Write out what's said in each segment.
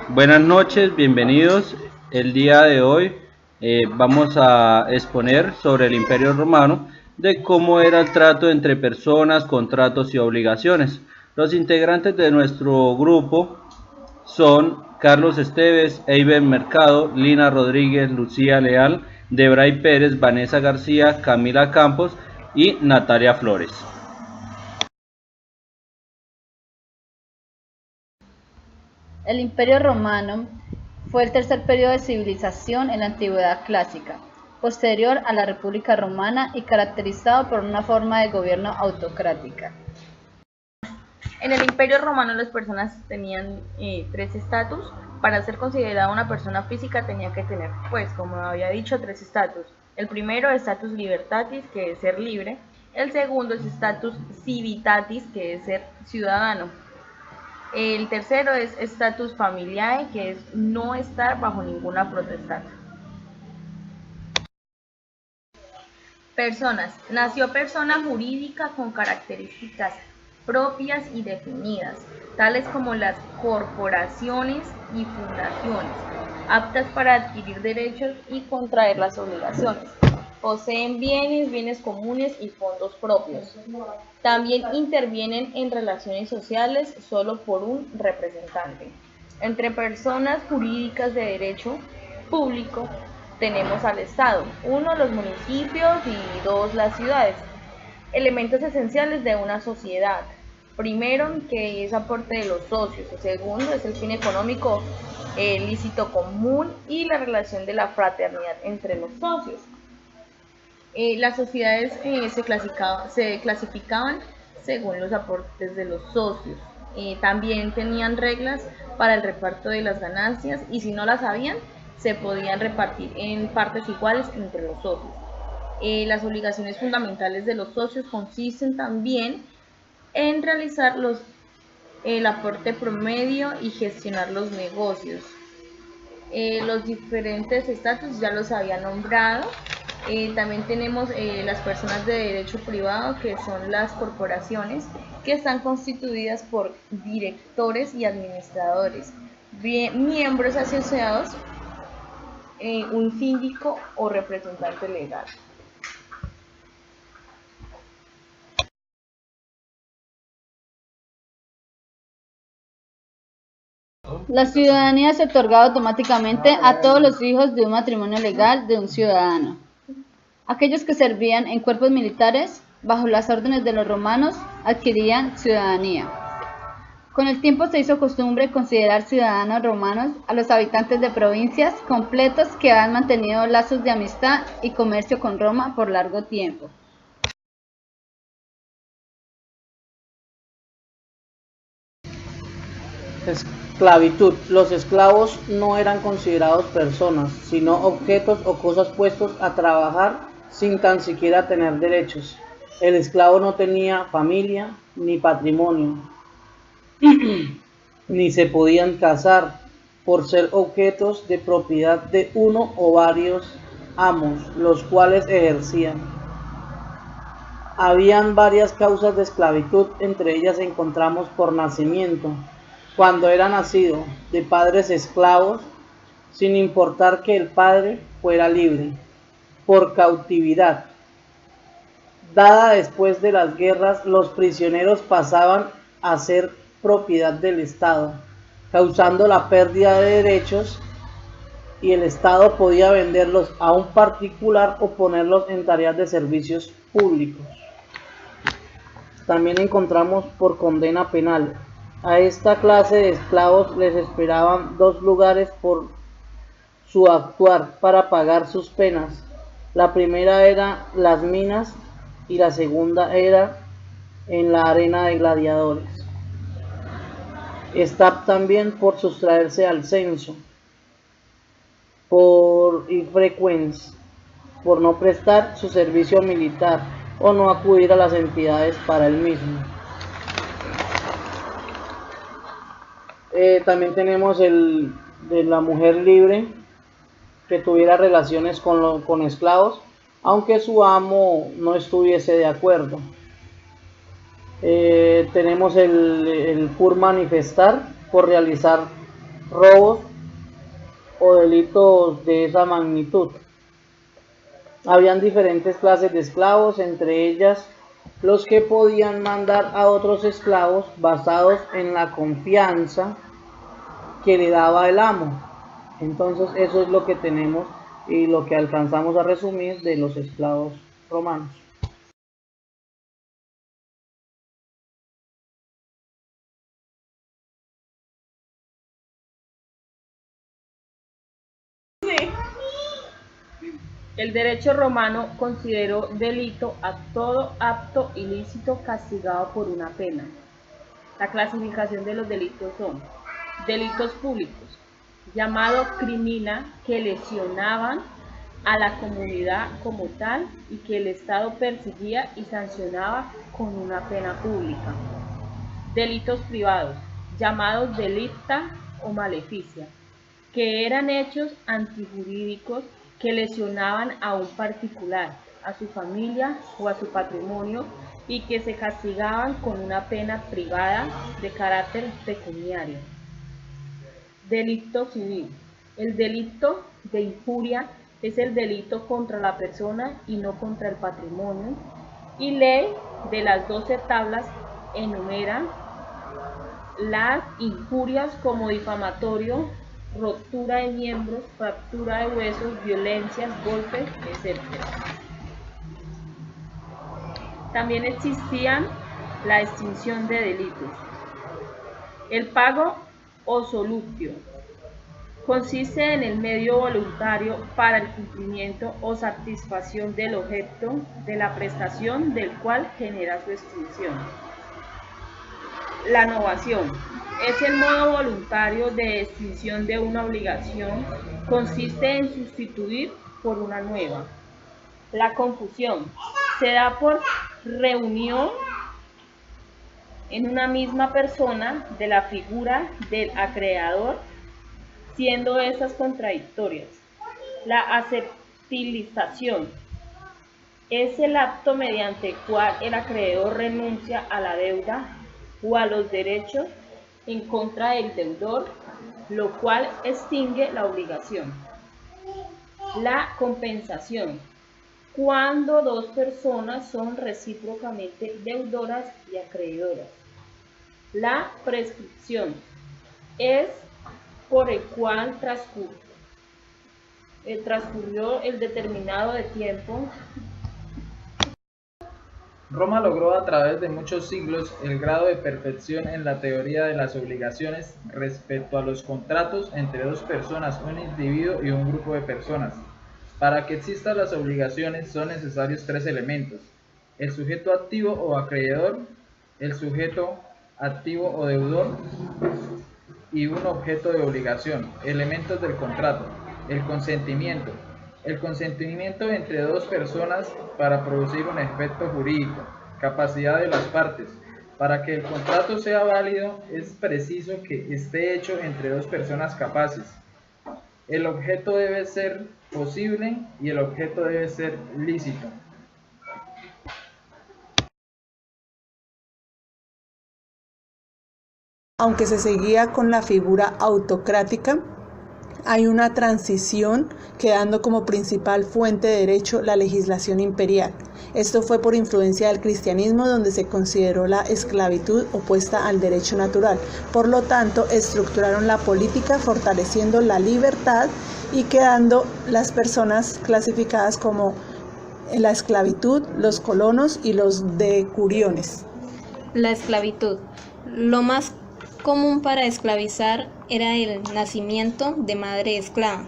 Buenas noches, bienvenidos. El día de hoy vamos a exponer sobre el Imperio Romano, de cómo era el trato entre personas, contratos y obligaciones. Los integrantes de nuestro grupo son Carlos Esteves, Eiber Mercado, Lina Rodríguez, Lucía Leal, Debray Pérez, Vanessa García, Camila Campos y Natalia Flores. El Imperio Romano fue el tercer periodo de civilización en la Antigüedad clásica, posterior a la República Romana y caracterizado por una forma de gobierno autocrática. En el Imperio Romano las personas tenían tres estatus. Para ser considerada una persona física tenía que tener, pues como había dicho, tres estatus. El primero es status libertatis, que es ser libre. El segundo es status civitatis, que es ser ciudadano. El tercero es status familiae, que es no estar bajo ninguna potestad. Personas. Nació persona jurídica con características propias y definidas, tales como las corporaciones y fundaciones, aptas para adquirir derechos y contraer las obligaciones. Poseen bienes, bienes comunes y fondos propios. También intervienen en relaciones sociales solo por un representante. Entre personas jurídicas de derecho público tenemos al Estado, 1 los municipios y 2 las ciudades. Elementos esenciales de una sociedad. Primero, que es aporte de los socios. El segundo es el fin económico, el lícito común y la relación de la fraternidad entre los socios. Las sociedades se clasificaban según los aportes de los socios. También tenían reglas para el reparto de las ganancias y si no las habían, se podían repartir en partes iguales entre los socios. Las obligaciones fundamentales de los socios consisten también en realizar el aporte promedio y gestionar los negocios. Los diferentes estatus ya los había nombrado. También tenemos las personas de derecho privado, que son las corporaciones, que están constituidas por directores y administradores, miembros asociados, un síndico o representante legal. La ciudadanía se otorgaba automáticamente a todos los hijos de un matrimonio legal de un ciudadano. Aquellos que servían en cuerpos militares, bajo las órdenes de los romanos, adquirían ciudadanía. Con el tiempo se hizo costumbre considerar ciudadanos romanos a los habitantes de provincias completos que han mantenido lazos de amistad y comercio con Roma por largo tiempo. Esclavitud. Los esclavos no eran considerados personas, sino objetos o cosas puestos a trabajar sin tan siquiera tener derechos. El esclavo no tenía familia ni patrimonio, ni se podían casar por ser objetos de propiedad de uno o varios amos, los cuales ejercían. Habían varias causas de esclavitud, entre ellas encontramos por nacimiento, cuando era nacido de padres esclavos, sin importar que el padre fuera libre; por cautividad, dada después de las guerras, los prisioneros pasaban a ser propiedad del Estado, causando la pérdida de derechos, y el Estado podía venderlos a un particular o ponerlos en tareas de servicios públicos. También encontramos por condena penal. A esta clase de esclavos les esperaban 2 lugares por su actuar para pagar sus penas. La primera era las minas y la segunda era en la arena de gladiadores. Está también por sustraerse al censo, por infrecuencia, por no prestar su servicio militar o no acudir a las entidades para el mismo. También tenemos el de la mujer libre que tuviera relaciones con esclavos, aunque su amo no estuviese de acuerdo. Tenemos el por manifestar, por realizar robos o delitos de esa magnitud. Habían diferentes clases de esclavos, entre ellas los que podían mandar a otros esclavos basados en la confianza que le daba el amo. Entonces eso es lo que tenemos y lo que alcanzamos a resumir de los esclavos romanos. El derecho romano consideró delito a todo acto ilícito castigado por una pena. La clasificación de los delitos son: delitos públicos, llamado crimina, que lesionaban a la comunidad como tal y que el Estado perseguía y sancionaba con una pena pública. Delitos privados, llamados delicta o maleficia, que eran hechos antijurídicos que lesionaban a un particular, a su familia o a su patrimonio y que se castigaban con una pena privada de carácter pecuniario. Delito civil. El delito de injuria es el delito contra la persona y no contra el patrimonio, y ley de las 12 tablas enumera las injurias como difamatorio, rotura de miembros, fractura de huesos, violencias, golpes, etc. También existían la extinción de delitos. El pago o solutio consiste en el medio voluntario para el cumplimiento o satisfacción del objeto de la prestación del cual genera su extinción. La novación es el modo voluntario de extinción de una obligación, consiste en sustituir por una nueva. La confusión se da por reunión en una misma persona de la figura del acreedor, siendo estas contradictorias. La aceptilización es el acto mediante el cual el acreedor renuncia a la deuda o a los derechos en contra del deudor, lo cual extingue la obligación. La compensación, cuando dos personas son recíprocamente deudoras y acreedoras. La prescripción es por el cual transcurrió el determinado de tiempo. Roma logró a través de muchos siglos el grado de perfección en la teoría de las obligaciones respecto a los contratos entre dos personas, un individuo y un grupo de personas. Para que existan las obligaciones son necesarios tres elementos: el sujeto activo o acreedor, el sujeto activo o deudor y un objeto de obligación. Elementos del contrato: el consentimiento. El consentimiento entre dos personas para producir un efecto jurídico. Capacidad de las partes. Para que el contrato sea válido es preciso que esté hecho entre dos personas capaces. El objeto debe ser posible y el objeto debe ser lícito. Aunque se seguía con la figura autocrática, hay una transición quedando como principal fuente de derecho la legislación imperial. Esto fue por influencia del cristianismo, donde se consideró la esclavitud opuesta al derecho natural. Por lo tanto, estructuraron la política fortaleciendo la libertad y quedando las personas clasificadas como la esclavitud, los colonos y los decuriones. La esclavitud. Lo más común para esclavizar era el nacimiento de madre esclava.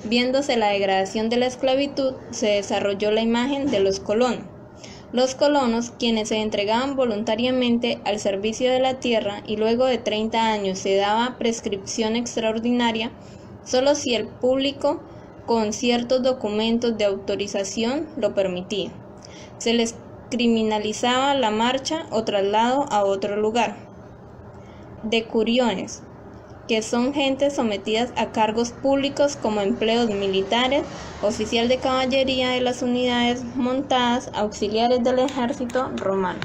Viéndose la degradación de la esclavitud, se desarrolló la imagen de los colonos. Los colonos, quienes se entregaban voluntariamente al servicio de la tierra y luego de 30 años se daba prescripción extraordinaria, solo si el público con ciertos documentos de autorización lo permitía. Se les criminalizaba la marcha o traslado a otro lugar. Decuriones, que son gentes sometidas a cargos públicos como empleos militares, oficial de caballería de las unidades montadas, auxiliares del ejército romano.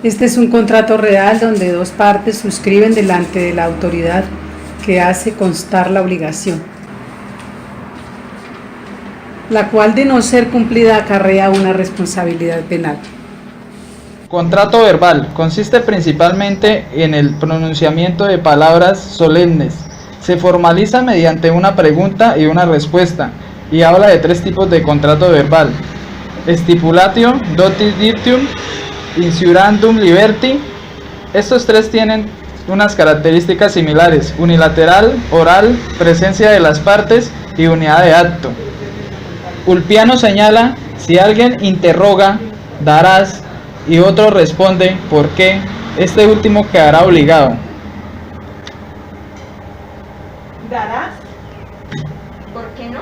Este es un contrato real donde dos partes suscriben delante de la autoridad que hace constar la obligación, la cual de no ser cumplida acarrea una responsabilidad penal. Contrato verbal consiste principalmente en el pronunciamiento de palabras solemnes. Se formaliza mediante una pregunta y una respuesta y habla de 3 tipos de contrato verbal: stipulatio, dotis dictum, insurandum liberti. Estos 3 tienen unas características similares: unilateral, oral, presencia de las partes y unidad de acto. Ulpiano señala: si alguien interroga, darás, y otro responde, ¿por qué?, este último quedará obligado. ¿Darás? ¿Por qué no?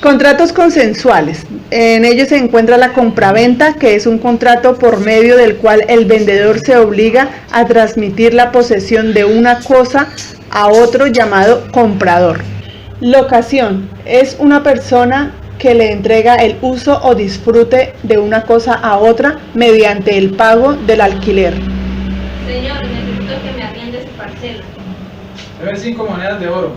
Contratos consensuales. En ellos se encuentra la compraventa, que es un contrato por medio del cual el vendedor se obliga a transmitir la posesión de una cosa a otro llamado comprador. Locación. Es una persona que le entrega el uso o disfrute de una cosa a otra mediante el pago del alquiler. Señor, necesito que me arriende su parcela. Debe 5 monedas de oro.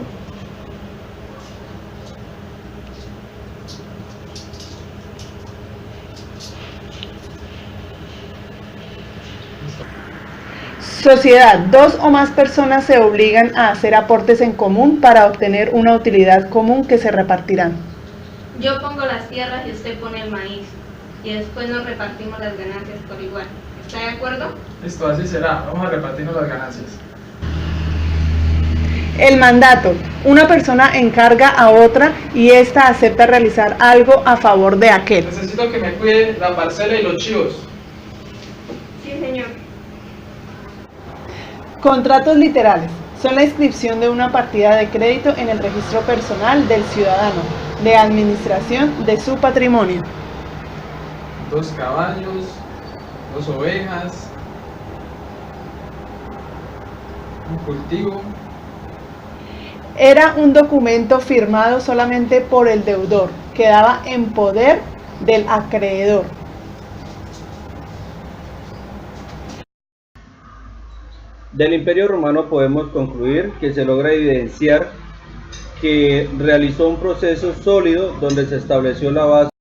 Sociedad. 2 o más personas se obligan a hacer aportes en común para obtener una utilidad común que se repartirán. Yo pongo las tierras y usted pone el maíz, y después nos repartimos las ganancias por igual. ¿Está de acuerdo? Listo, así será. Vamos a repartirnos las ganancias. El mandato. Una persona encarga a otra y ésta acepta realizar algo a favor de aquel. Necesito que me cuide la parcela y los chivos. Sí, señor. Contratos literales. Son la inscripción de una partida de crédito en el registro personal del ciudadano, de administración de su patrimonio. 2 caballos, 2 ovejas, un cultivo. Era un documento firmado solamente por el deudor, quedaba en poder del acreedor. Del Imperio Romano podemos concluir que se logra evidenciar que realizó un proceso sólido donde se estableció la base